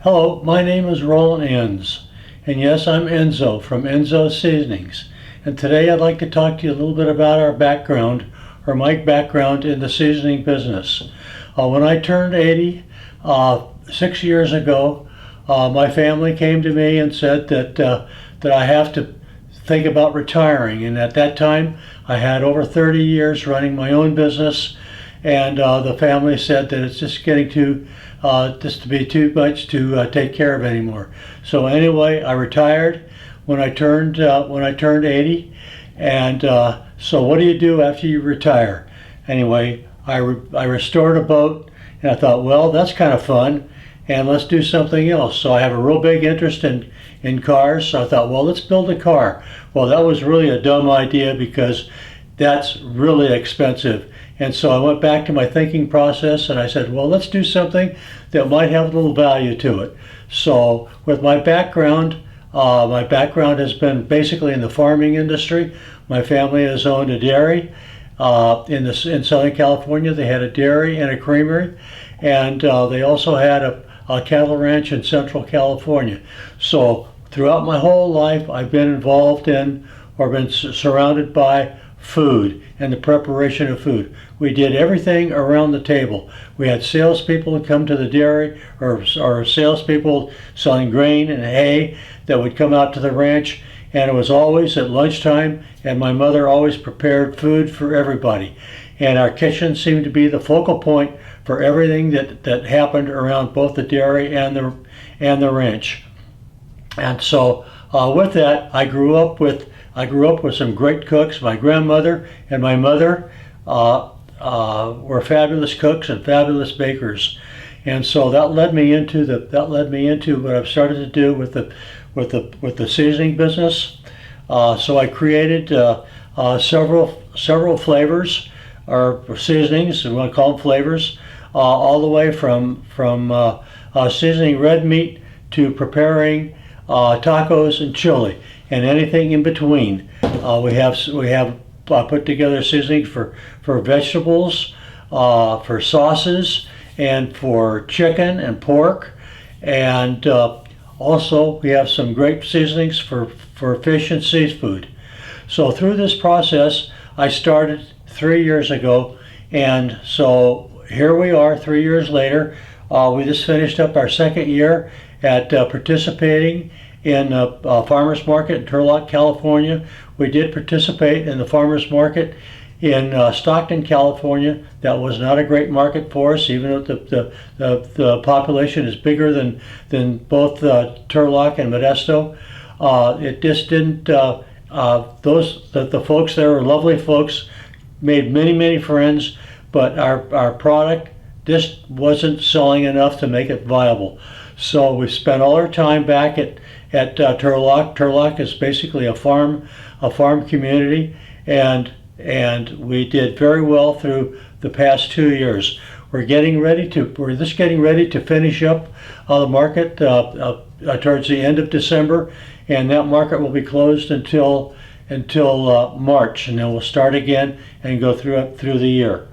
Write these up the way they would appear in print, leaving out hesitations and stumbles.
Hello, my name is Roland Enz, and yes, I'm Enzo from Enzo Seasonings. And today I'd like to talk to you a little bit about our background, or my background in the seasoning business. When I turned 80, 6 years ago, my family came to me and said that I have to think about retiring. And at that time, I had over 30 years running my own business, and the family said that it's just getting to be too much to take care of anymore. So anyway, I retired when I turned 80, and so what do you do after you retire? Anyway, I restored a boat, and I thought, well, that's kind of fun, and let's do something else. So I have a real big interest in cars, so I thought, well, let's build a car. Well, that was really a dumb idea because that's really expensive. And so I went back to my thinking process and I said, well, let's do something that might have a little value to it. So with my background has been basically in the farming industry. My family has owned a dairy in Southern California. They had a dairy and a creamery, and they also had a cattle ranch in Central California. So throughout my whole life, I've been involved in or been surrounded by food and the preparation of food. We did everything around the table. We had salespeople who come to the dairy, or salespeople selling grain and hay that would come out to the ranch, and it was always at lunchtime, and my mother always prepared food for everybody. And our kitchen seemed to be the focal point for everything that happened around both the dairy and the ranch. And so with that, I grew up with some great cooks. My grandmother and my mother were fabulous cooks and fabulous bakers, and so that led me into what I've started to do with the seasoning business. So I created several flavors or seasonings. We want to call them flavors, all the way from seasoning red meat to preparing tacos and chili, and anything in between. We have put together seasonings for vegetables, for sauces, and for chicken and pork, and also we have some great seasonings for fish and seafood. So through this process, I started 3 years ago, and so here we are 3 years later. We just finished up our second year at participating in a farmers market in Turlock, California. We did participate in the farmers market in Stockton, California. That was not a great market for us, even though the population is bigger than both Turlock and Modesto. It just didn't. The folks there were lovely folks, made many friends, but our product just wasn't selling enough to make it viable. So we spent all our time back at Turlock. Turlock is basically a farm community, and we did very well through the past 2 years. We're just getting ready to finish up the market towards the end of December, and that market will be closed until March, and then we'll start again and go through the year.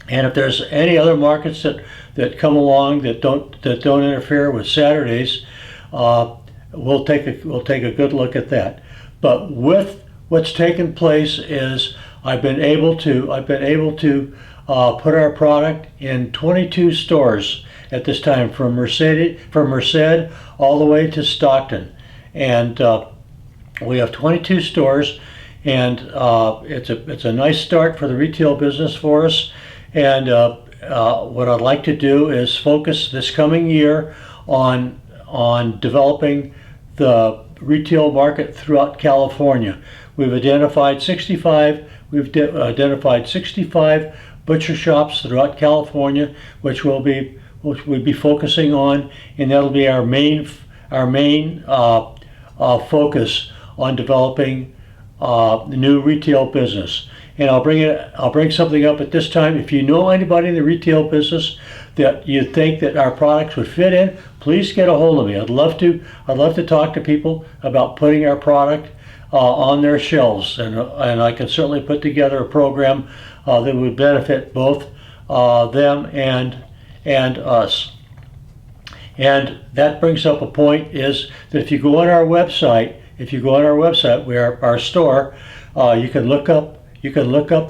And if there's any other markets that come along that don't interfere with Saturdays, we'll take a good look at that. But with what's taken place is I've been able to put our product in 22 stores at this time, from Merced all the way to Stockton, and we have 22 stores, and it's a nice start for the retail business for us. And what I'd like to do is focus this coming year on developing the retail market throughout California. We've identified 65 butcher shops throughout California, which we'll be focusing on, and that'll be our main focus on developing the new retail business. And I'll bring something up at this time. If you know anybody in the retail business that you think that our products would fit in, please get a hold of me. I'd love to talk to people about putting our product on their shelves, and I can certainly put together a program that would benefit both them and us. And that brings up a point is that if you go on our website, our store, you can look up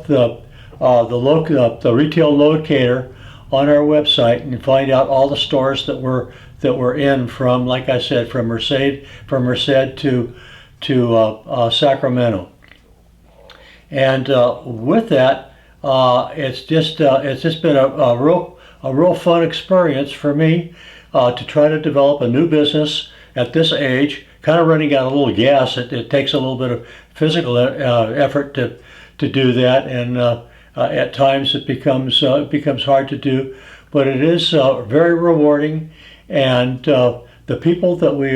the retail locator on our website and find out all the stores that we're in, from, like I said, from Merced to Sacramento. And with that, it's just been a real fun experience for me to try to develop a new business at this age. Kind of running out of a little gas. It takes a little bit of physical effort to do that, and at times it becomes hard to do. But it is very rewarding, and the people that we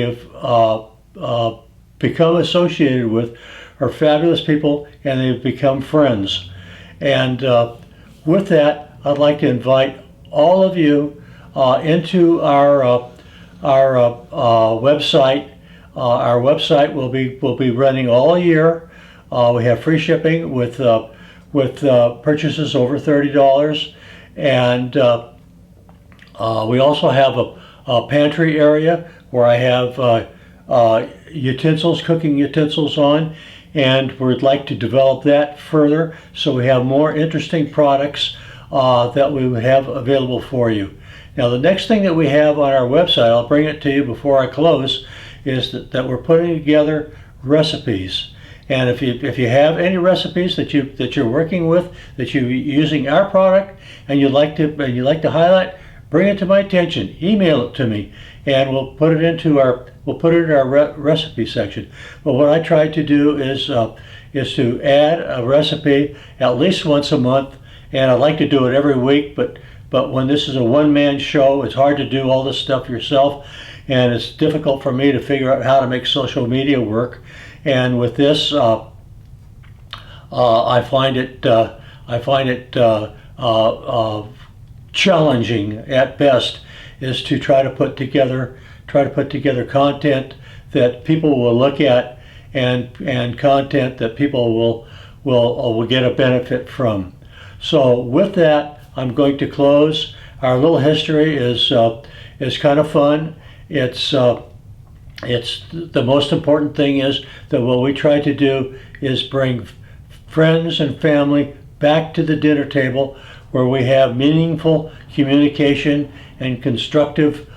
have become associated with are fabulous people, and they've become friends. And with that, I'd like to invite all of you into our website. Our website will be running all year. We have free shipping with purchases over $30, and we also have a pantry area where I have cooking utensils on, and we'd like to develop that further so we have more interesting products that we would have available for you. Now, the next thing that we have on our website, I'll bring it to you before I close, is that we're putting together recipes. And if you have any recipes that you're working with, that you're using our product, and you'd like to highlight, bring it to my attention. Email it to me, and we'll put it into our recipe section. But what I try to do is to add a recipe at least once a month, and I'd like to do it every week. But when this is a one-man show, it's hard to do all this stuff yourself, and it's difficult for me to figure out how to make social media work. And with this, I find it challenging at best, is to try to put together content that people will look at, and content that people will get a benefit from. So with that, I'm going to close. Our little history is kind of fun. It's the most important thing is that what we try to do is bring friends and family back to the dinner table, where we have meaningful communication and constructive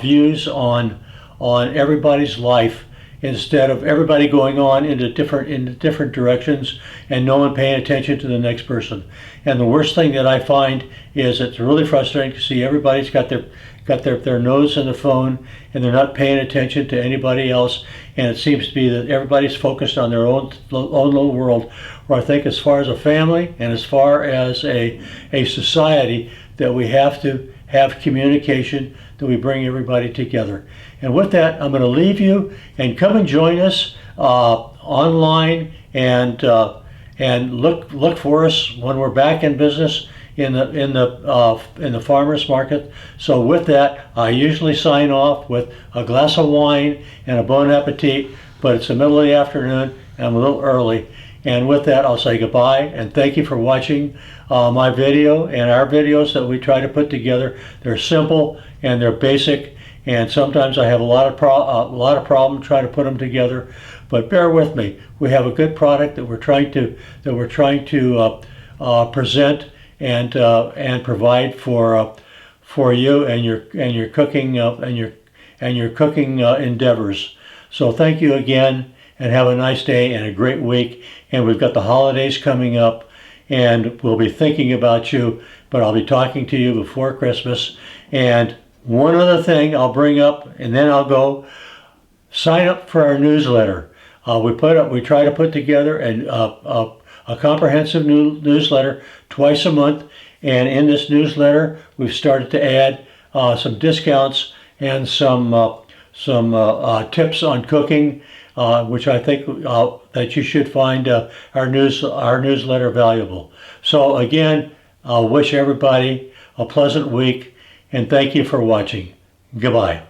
views on everybody's life, instead of everybody going on into different directions and no one paying attention to the next person. And the worst thing that I find is it's really frustrating to see everybody's got their nose in the phone, and they're not paying attention to anybody else. And it seems to be that everybody's focused on their own little world. Where I think, as far as a family and as far as a society, that we have to have communication, that we bring everybody together. And with that, I'm going to leave you, and come and join us online, and look for us when we're back in business in the farmers market. So with that, I usually sign off with a glass of wine and a bon appetit, but it's the middle of the afternoon and I'm a little early. And with that, I'll say goodbye, and thank you for watching my video and our videos that we try to put together. They're simple and they're basic, and sometimes I have a lot of problem trying to put them together. But bear with me. We have a good product that we're trying to present and provide for you and your cooking endeavors. So thank you again, and have a nice day and a great week. And we've got the holidays coming up, and we'll be thinking about you, but I'll be talking to you before Christmas. And one other thing I'll bring up, and then I'll go. Sign up for our newsletter. We try to put together a comprehensive newsletter twice a month, and in this newsletter we've started to add some discounts and some tips on cooking, which I think that you should find our newsletter valuable. So again, I'll wish everybody a pleasant week, and thank you for watching. Goodbye.